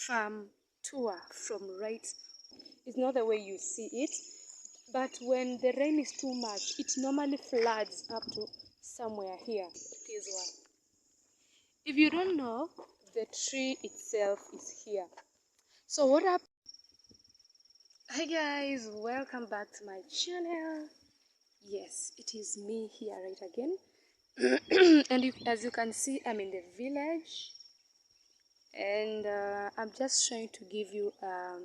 farm tour from right. It's not the way you see it, but when the rain is too much, it normally floods up to somewhere here. This one. If you don't know, the tree itself is here. So what up? Hi guys, welcome back to my channel. Yes, it is me here right again. And as you can see, I'm in the village, and I'm just trying to give you a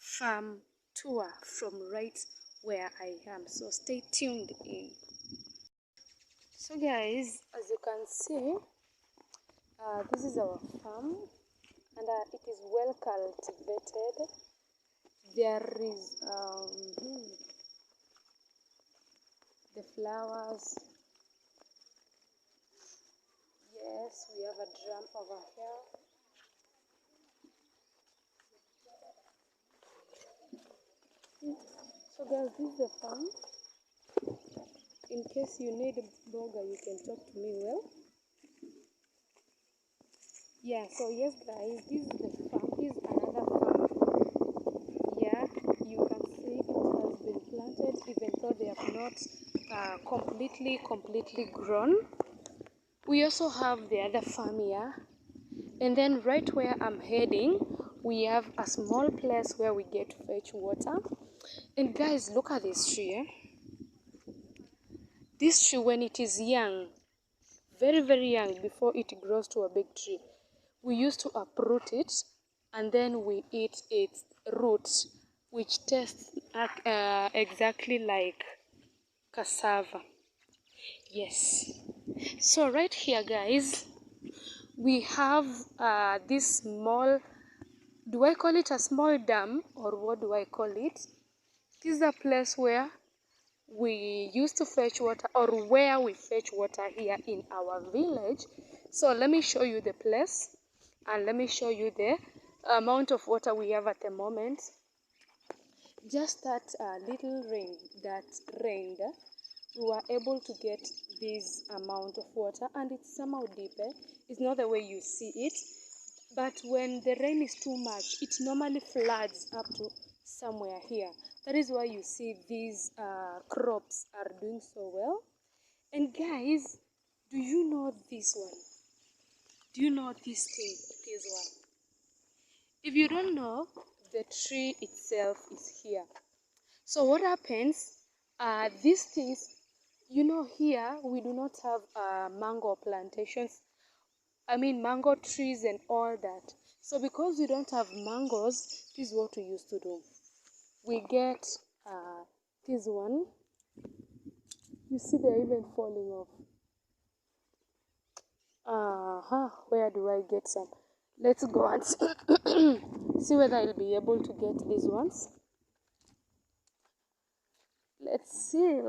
farm tour from right where I am. So stay tuned in. So guys, as you can see, this is our farm, and it is well cultivated. There is the flowers. Yes, we have a drum over here. So guys, this is the farm. In case you need a blogger, you can talk to me well. Yeah, so yes guys, this is the farm. This is another farm. Yeah, you can see it has been planted, even though they have not completely grown. We also have the other farm here, and then right where I'm heading, we have a small place where we get to fetch water. And guys, look at this tree. This tree, when it is young, very young, before it grows to a big tree, we used to uproot it, and then we eat its roots, which tastes exactly like cassava. Yes. So right here guys, we have this small, do I call it a small dam, or what do I call it? This is a place where we used to fetch water, or where we fetch water here in our village. So let me show you the place, and let me show you the amount of water we have at the moment. Just that little rain that rained, we were able to get this amount of water, and it's somehow deeper. It's not the way you see it, but when the rain is too much, it normally floods up to somewhere here. That is why you see these crops are doing so well. And guys, do you know this one? Do you know this thing? This one. If you don't know, the tree itself is here. So what happens? These things, you know, here we do not have mango plantations. I mean mango trees and all that. So because we don't have mangoes, this is what we used to do. We get this one. You see they're even falling off. Where do I get some? Let's go and see whether I'll be able to get these ones. Let's see.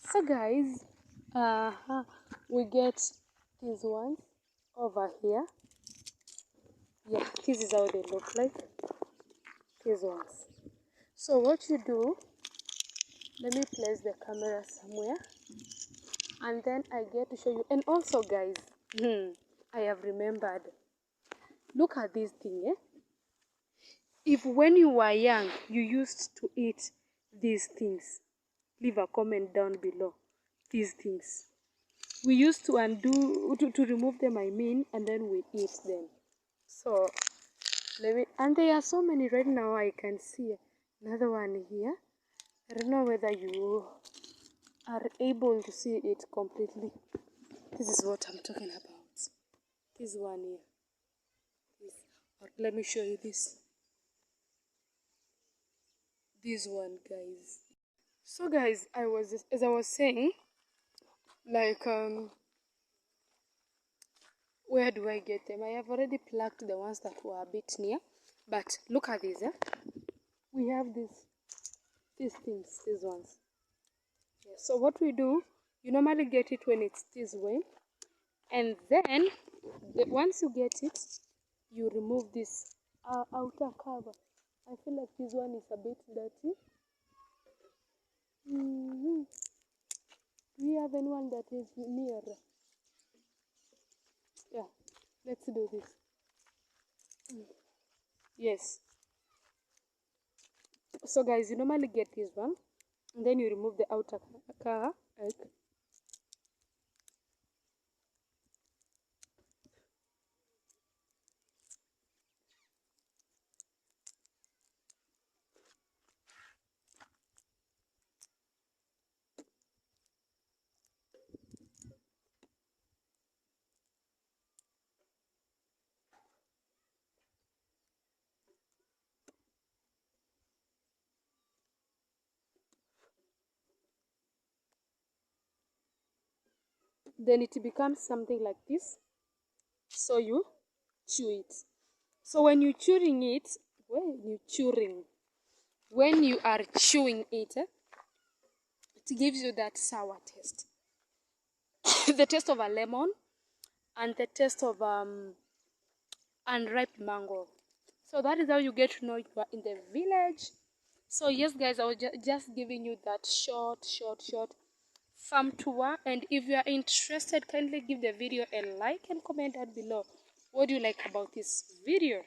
So guys, we get these ones over here. Yeah, this is how they look like. These ones. So what you do, let me place the camera somewhere, and then I get to show you. And also guys, I have remembered, look at this thing. If when you were young you used to eat these things, leave a comment down below. These things we used to undo to remove them, I mean, and then we eat them. So let me, and there are so many right now. I can see another one here. I don't know whether you are able to see it completely. This is what I'm talking about. This one here. This, or let me show you this. This one, guys. So guys, as I was saying, like where do I get them? I have already plucked the ones that were a bit near, but look at these. We have these things, these ones. Yeah, so what we do, you normally get it when it's this way, and then once you get it, you remove this outer cover. I feel like this one is a bit dirty. Do you have anyone that is near? Yeah, Let's do this. Yes. So guys, you normally get this one, and then you remove the outer egg. Then it becomes something like this. So you chew it. So when you chewing it, when you are chewing it, it gives you that sour taste, the taste of a lemon, and the taste of unripe mango. So that is how you get to know you are in the village. So yes guys, I was just giving you that short farm tour, and if you are interested, kindly give the video a like and comment down below what do you like about this video.